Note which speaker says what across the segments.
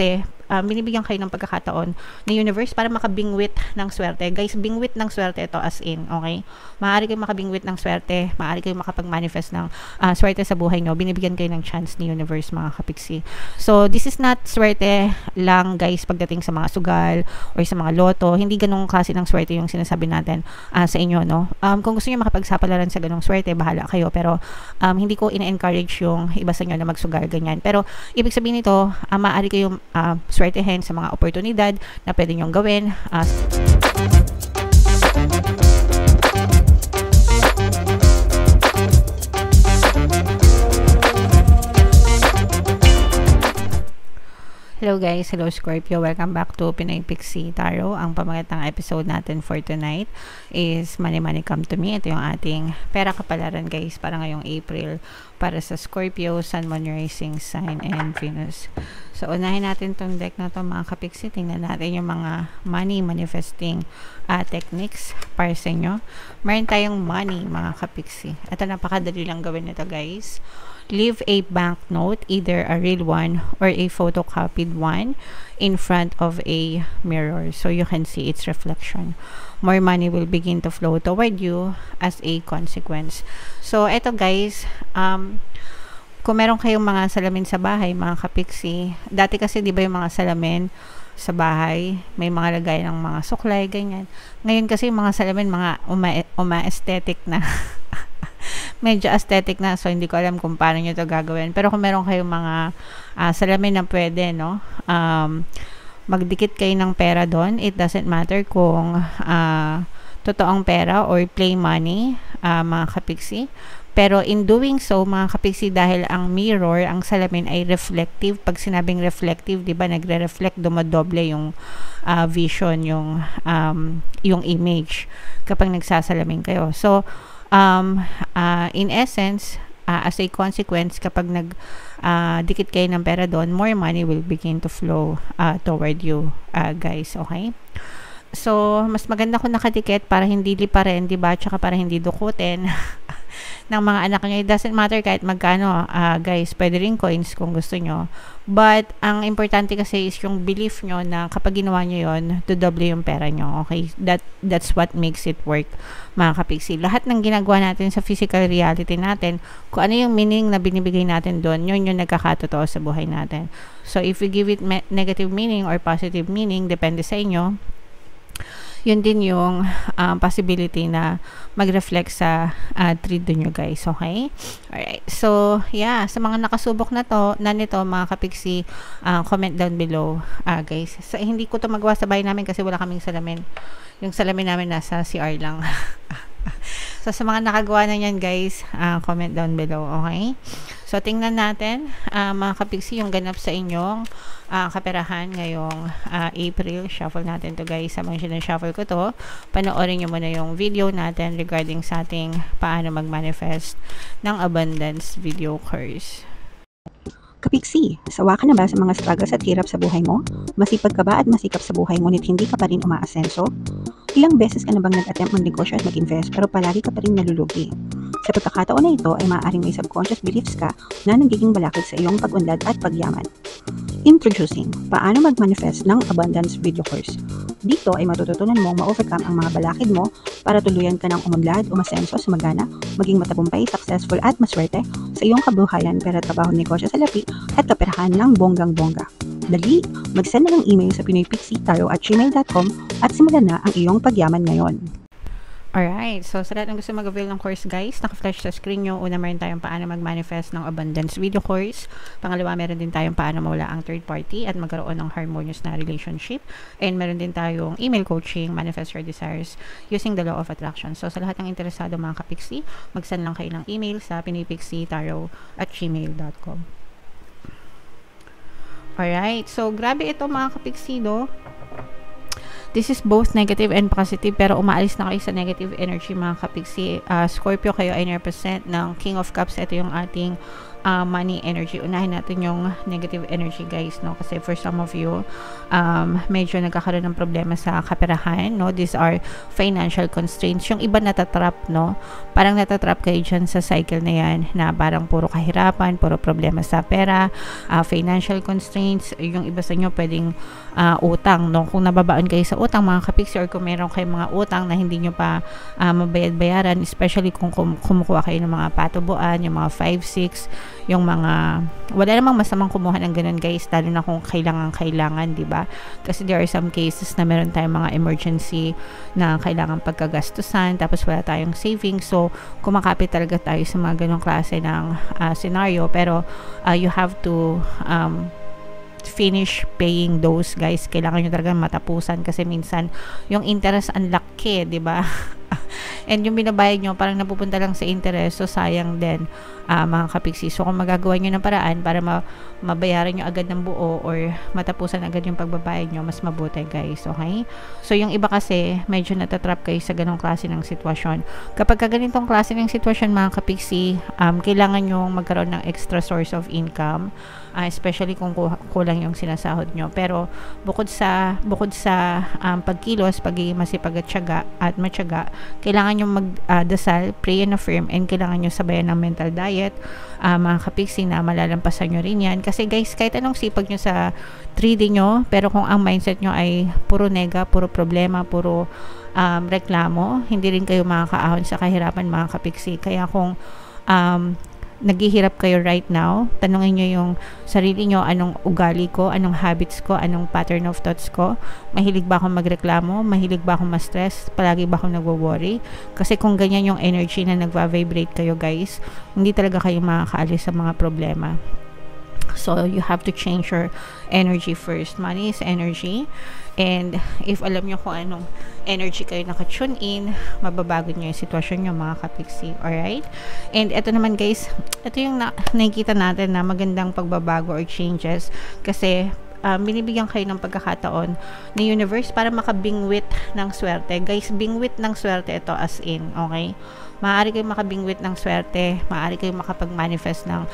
Speaker 1: kasi binibigyan kayo ng pagkakataon ng universe para makabingwit ng swerte. Guys, bingwit ng swerte ito as in, okay? Maaari kayong makabingwit ng swerte, maaari kayong makapag-manifest ng swerte sa buhay nyo. Binibigyan kayo ng chance ni universe, mga kapiksi. So, this is not swerte lang, guys, pagdating sa mga sugal or sa mga loto. Hindi ganung klase ng swerte yung sinasabi natin sa inyo, no? Kung gusto nyo makapagsapalaran sa ganung swerte, bahala kayo. Pero, hindi ko ina-encourage yung iba sa inyo na magsugal, ganyan. Pero, ibig sabihin nito, maaari kayong swertehin sa mga oportunidad na pwede nyong gawin. Hello guys, hello Scorpio, welcome back to Pinoy Pixie Tarot. Ang pamagatang episode natin for tonight is Money Money Come to Me. Ito yung ating pera kapalaran guys para ngayong April para sa Scorpio, Sun, Moon, Rising Sign, and Venus. So unahin natin tong deck na to mga kapixie. Tingnan natin yung mga money manifesting techniques para sa inyo. Meron tayong money mga kapixie. Ito napakadali lang gawin nito guys. Leave a banknote, either a real one or a photocopied one, in front of a mirror so you can see its reflection. More money will begin to flow toward you as a consequence. So, eto guys, kung meron kayong mga salamin sa bahay, mga kapiksi, dati kasi di ba yung mga salamin sa bahay, may mga lagay ng mga suklay, ganyan. Ngayon kasi yung mga salamin, mga uma-aesthetic na. Medyo aesthetic na, so hindi ko alam kung paano nyo to gagawin. Pero kung meron kayong mga salamin na pwede, no, magdikit kayo ng pera doon. It doesn't matter kung totoong pera or play money, mga kapiksi. Pero in doing so, mga kapiksi, dahil ang mirror, ang salamin ay reflective. Pag sinabing reflective, di ba, nagre-reflect, dumadoble yung vision, yung image kapag nagsasalamin kayo. So, in essence, as a consequence, kapag dikit kayo ng pera doon, more money will begin to flow toward you, guys, okay? So, mas maganda kung nakadikit para hindi liparin, diba? Tsaka para hindi dukutin ng mga anak nyo. It doesn't matter kahit magkano, guys. Pwede rin coins kung gusto nyo. But, ang importante kasi is yung belief nyo na kapag ginawa nyo yun, dodoble yung pera nyo. Okay? That's what makes it work, mga kapiksi. Lahat ng ginagawa natin sa physical reality natin, kung ano yung meaning na binibigay natin doon, yun yung nagkakatotoo sa buhay natin. So, if we give it negative meaning or positive meaning, depende sa inyo, yun din yung possibility na mag-reflect sa trade nyo guys, okay? Alright, so yeah, sa mga nakasubok na nito mga kapiksi, comment down below guys. So, hindi ko to magawa sa bahay namin kasi wala kaming salamin. Yung salamin namin nasa CR lang. So, sa mga nakagawa na yan guys, comment down below, okay? So, tingnan natin, mga kapiksi, yung ganap sa inyong kaperahan ngayong April. Shuffle natin to guys. Habang sinashuffle ko to, panoorin nyo muna yung video natin regarding sa ating paano mag-manifest ng abundance video course.
Speaker 2: Kapiksi, sawa ka na ba sa mga struggles at hirap sa buhay mo? Masipag ka ba at masikap sa buhay ngunit hindi ka pa rin umaasenso? Ilang beses ka na bang nag-attempt mag-negosyo at mag-invest pero palagi ka pa rin nalulugi? Sa pagkakataon na ito ay maaaring may subconscious beliefs ka na nagiging balakid sa iyong pag-unlad at pagyaman. Introducing, paano mag-manifest ng abundance video course. Dito ay matututunan mong ma-overcome ang mga balakid mo para tuluyan ka ng umunlad, umasenso, sumagana, maging matagumpay, successful at maswerte sa iyong kabuhayan, pera, trabaho, negosyo, salapi at kaperahan ng bonggang-bongga. Dali, mag-send na ng email sa pinoypixie@gmail.com at simulan na ang iyong pagyaman ngayon.
Speaker 1: Alright, so sa lahat ng gusto mag-avail ng course guys, naka-flash sa screen nyo. Una, meron tayong paano mag-manifest ng abundance video course. Pangalawa, meron din tayong paano mawala ang third party at magkaroon ng harmonious na relationship. And meron din tayong email coaching, manifest your desires using the law of attraction. So sa lahat ng interesado mga kapiksi, mag-send lang kayo ng email sa pinoypixie@gmail.com. Alright, so grabe ito mga kapiksi, no? This is both negative and positive, pero umaalis na kayo sa negative energy mga kapiksi. Scorpio, kayo ay represent ng King of Cups. Ito yung ating money energy. Unahin natin yung negative energy, guys, no? Kasi for some of you, medyo nagkakaroon ng problema sa kaperahan, no? These are financial constraints. Yung iba natatrap, no? Parang natatrap kayo dyan sa cycle na yan, na parang puro kahirapan, puro problema sa pera, financial constraints. Yung iba sa inyo pwedeng utang, no? Kung nababaon kayo sa utang, mga kapiksi, or kung meron kayong mga utang na hindi nyo pa mabayad-bayaran, especially kung kumukuha kayo ng mga patubuan, yung mga 5-6, yung mga, wala namang masamang kumuha ng ganun, guys, lalo na kung kailangan, di ba? Kasi there are some cases na meron tayong mga emergency na kailangan pagkagastusan, tapos wala tayong savings, so kumakapit talaga tayo sa mga ganung klase ng scenario. Pero you have to finish paying those, guys. Kailangan nyo talaga matapusan kasi minsan yung interest ang laki, di ba? And yung binabayad nyo parang napupunta lang sa interest, so sayang din, mga kapiksi. So kung magagawa nyo ng paraan para mabayaran nyo agad ng buo or matapusan agad yung pagbabayad nyo, mas mabuti, guys. Okay? So yung iba kasi medyo natatrap kayo sa ganong klase ng sitwasyon. Kapag ganitong klase ng sitwasyon, mga kapiksi, kailangan nyo magkaroon ng extra source of income, especially kung kulang yung sinasahod nyo. Pero bukod sa pagkilos, pagiging masipag at matyaga, kailangan nyo magdasal, pray and affirm, and kailangan nyo sabayan ng mental diet, mga kapiksi, na malalampasan nyo rin yan. Kasi, guys, kahit anong sipag nyo sa 3D nyo, pero kung ang mindset nyo ay puro nega, puro problema, puro reklamo, hindi rin kayo makakaahon sa kahirapan, mga kapiksi. Kaya kung naghihirap kayo right now, tanungin nyo yung sarili nyo, anong ugali ko, anong habits ko, anong pattern of thoughts ko, mahilig ba akong magreklamo, mahilig ba akong ma-stress, palagi ba akong nagwo-worry? Kasi kung ganyan yung energy na nagva-vibrate kayo, guys, hindi talaga kayo makakaalis sa mga problema. So you have to change your energy first. Money is energy, and if alam nyo kung anong energy kayo nakatune in, mababago nyo yung sitwasyon nyo, mga kapiksi. Alright? And ito naman, guys, ito yung nakikita natin na magandang pagbabago or changes, kasi binibigyan kayo ng pagkakataon ni universe para makabingwit ng swerte. Guys, bingwit ng swerte ito, as in, okay? Maaari kayong makabingwit ng swerte, maaari kayong makapag-manifest ng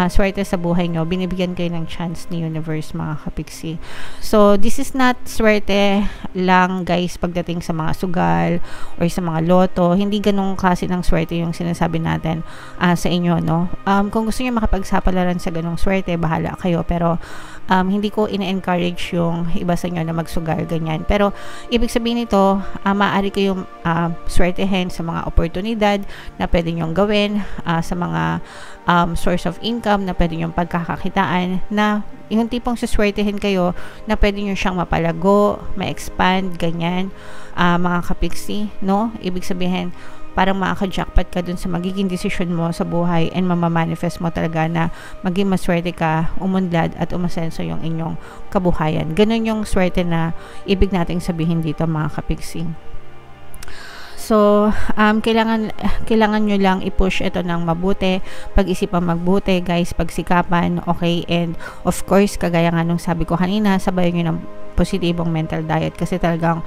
Speaker 1: swerte sa buhay nyo. Binibigyan kayo ng chance ni universe, mga kapiksi. So, this is not swerte lang, guys, pagdating sa mga sugal or sa mga loto. Hindi ganong klase ng swerte yung sinasabi natin sa inyo, no? Kung gusto nyo makapagsapalaran sa ganong swerte, bahala kayo. Pero hindi ko ina-encourage yung iba sa inyo na magsugal, ganyan. Pero ibig sabihin nito, maaari kayong swertehin sa mga oportunidad na pwede nyong gawin, sa mga source of income na pwede nyong pagkakakitaan, na yung tipong suswertehin kayo na pwede nyo siyang mapalago, ma-expand, ganyan, mga kapiksi, no? Ibig sabihin, parang makaka-jackpot ka dun sa magiging desisyon mo sa buhay, and mamamanifest mo talaga na maging maswerte ka, umunlad at umasenso yung inyong kabuhayan. Ganun yung swerte na ibig nating sabihin dito, mga kapiksi. So, kailangan nyo lang i-push ito ng mabuti, pag-isipan magbuti, guys, pagsikapan, okay? And of course, kagaya nga nung sabi ko kanina, sabayan nyo ng positibong mental diet, kasi talagang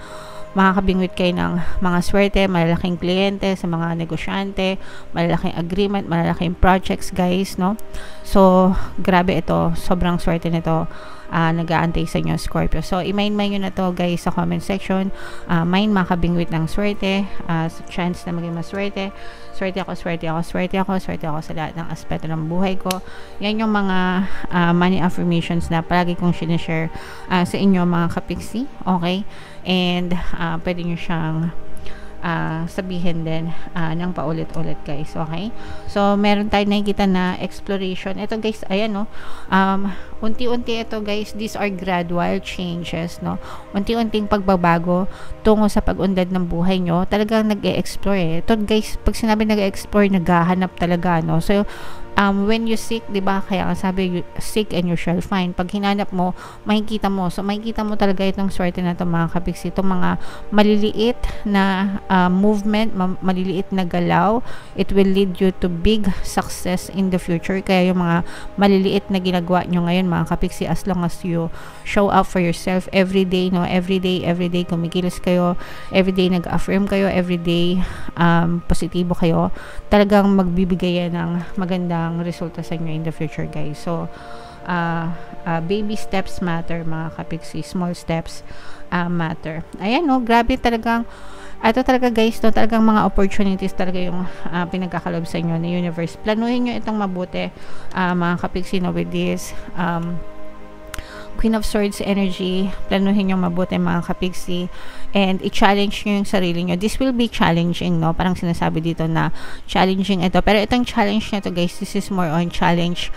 Speaker 1: makakabingwit kayo ng mga swerte, malalaking kliyente, sa mga negosyante, malalaking agreement, malalaking projects, guys, no? So, grabe ito, sobrang swerte nito, nag-aantay sa inyo, Scorpio. So, i-mind nyo na to, guys, sa comment section. Mind makabingwit ng swerte, chance na maging maswerte. Swerte ako, swerte ako, swerte ako, swerte ako sa lahat ng aspeto ng buhay ko. Yan yung mga money affirmations na palagi kong sinishare sa inyo, mga kapiksi. Okay? And pwede nyo siyang sabihin din ng paulit-ulit, guys. Okay? So, meron tayo nakikita na exploration. Ito, guys, ayan, no? Unti-unti ito, guys. These are gradual changes, no? Unti-unting pagbabago tungo sa pag-unlad ng buhay nyo. Talagang nag-e-explore, Ito, guys, pag sinabi nag-e-explore, naghahanap talaga, no? So, when you seek, diba, kaya sabi, seek and you shall find. Pag hinanap mo, makikita mo. So, makikita mo talaga itong swerte na ito, mga kapiksi. Itong mga maliliit na movement, maliliit na galaw, it will lead you to big success in the future. Kaya yung mga maliliit na ginagawa nyo ngayon, mga kapiksi, as long as you show up for yourself every day, no? Every day, kumikilos kayo, every day nag-affirm kayo, every day positibo kayo, talagang magbibigay yan ng magandang magandang resulta sa inyo in the future, guys. So, baby steps matter, mga kapiksi. Small steps matter. Ayan, no, grabe talagang, ito talaga guys, no, talagang mga opportunities talaga yung pinagkakalob sa inyo ni universe. Planuhin nyo itong mabuti, mga kapiksi, no, with this Queen of Swords energy. Planuhin nyo mabuti, mga kapiksi, and i-challenge nyo yung sarili nyo. This will be challenging, no? Parang sinasabi dito na challenging ito. Pero itong challenge na to, guys, this is more on challenge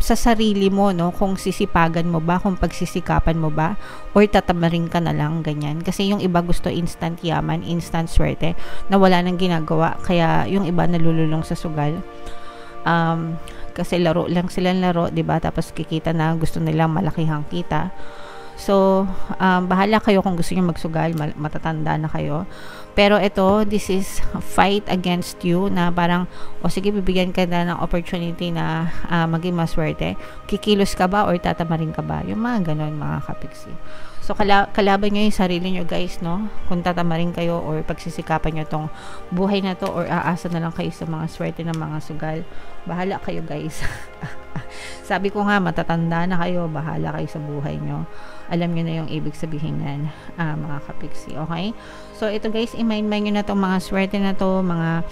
Speaker 1: sa sarili mo, no? Kung sisipagan mo ba, kung pagsisikapan mo ba, or tatamarin ka na lang, ganyan. Kasi yung iba gusto instant yaman, instant swerte, na wala nang ginagawa. Kaya yung iba nalululong sa sugal. Kasi laro lang silang laro, 'di ba? Tapos kikita na gusto nilang malakihang kita. So, bahala kayo kung gusto niyo magsugal, matatanda na kayo. Pero ito, this is fight against you, na parang, o sige, bibigyan ka na ng opportunity na maging maswerte. Kikilos ka ba or tatamarin ka ba? Yung mga ganon, mga kapiksi. So, kalaban nyo yung sarili nyo, guys, no? Kung tatamarin kayo or pagsisikapan nyo tong buhay na to, or aasa na lang kayo sa mga swerte ng mga sugal. Bahala kayo, guys. Sabi ko nga, matatanda na kayo, bahala kayo sa buhay nyo. Alam nyo na yung ibig sabihin nan, mga kapiksi, okay? So, ito guys, i-mind nyo na to, mga swerte na to, mga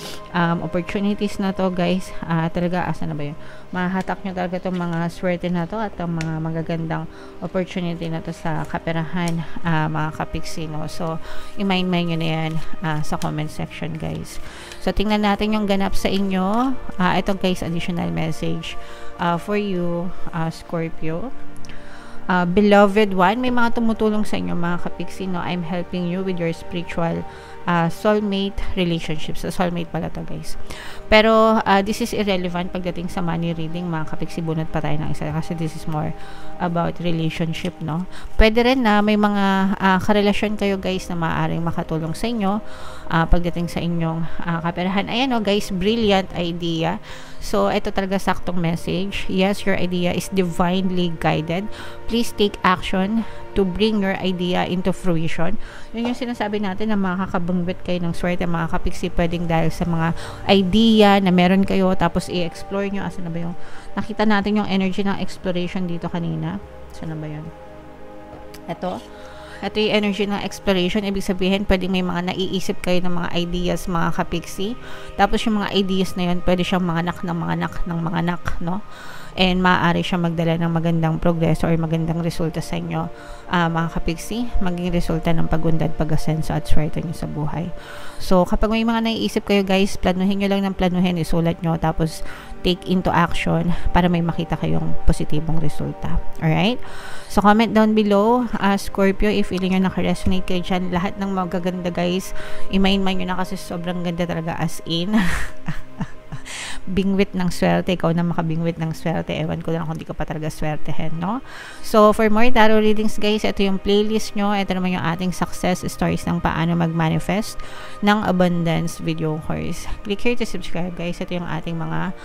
Speaker 1: opportunities na to, guys. Talaga, asa na ba yun? Mahatak nyo talaga itong mga swerte na to at ang mga magagandang opportunity na to sa kaperahan, mga kapiksi, no? So, i-mind nyo na yan sa comment section, guys. So, tingnan natin yung ganap sa inyo. Ito guys, additional message for you, Scorpio. Beloved one, may mga tumutulong sa inyo, mga kapiksi, no? I'm helping you with your spiritual soulmate relationships. So, soulmate pala to, guys. Pero, this is irrelevant pagdating sa money reading, mga kapiksi. Bunot pa tayo ng isa kasi this is more about relationship, no? Pwede rin na may mga karelasyon kayo, guys, na maaaring makatulong sa inyo pagdating sa inyong kaperahan. Ayan, no, guys, brilliant idea. So, ito talaga saktong message. Yes, your idea is divinely guided. Please take action to bring your idea into fruition. Yun yung sinasabi natin na makakabangwit kayo ng swerte, mga kapiksi, pwedeng dahil sa mga idea na meron kayo, tapos i-explore nyo. Asa na ba yung, nakita natin yung energy ng exploration dito kanina. Saan na ba yun? Ito yung energy ng exploration. Ibig sabihin, pwedeng may mga naiisip kayo ng mga ideas, mga kapiksi. Tapos yung mga ideas na yun, pwede siyang manganak ng mga anak, no? And maaari siya magdala ng magandang progreso or magandang resulta sa inyo, mga kapiksi. Maging resulta ng pagundad, pag-asenso at swerte nyo sa buhay. So, kapag may mga naiisip kayo, guys, planuhin nyo lang ng planuhin, isulat nyo, tapos take into action para may makita kayong positibong resulta. Alright? So, comment down below, Scorpio, if feeling nyo naka-resonate kayo dyan. Lahat ng magaganda, guys, i-mind nyo na kasi sobrang ganda talaga, as in. Bingwit ng swerte, ikaw na makabingwit ng swerte. Ewan ko lang kung di ka pa talaga swertehin, no? So, for more tarot readings, guys, ito yung playlist nyo. Ito naman yung ating success stories ng paano mag-manifest ng abundance video course. Click here to subscribe, guys. Ito yung ating mga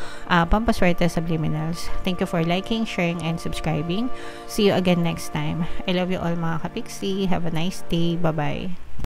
Speaker 1: pampaswerte subliminals. Thank you for liking, sharing, and subscribing. See you again next time. I love you all, mga kapiksi. Have a nice day. Bye-bye.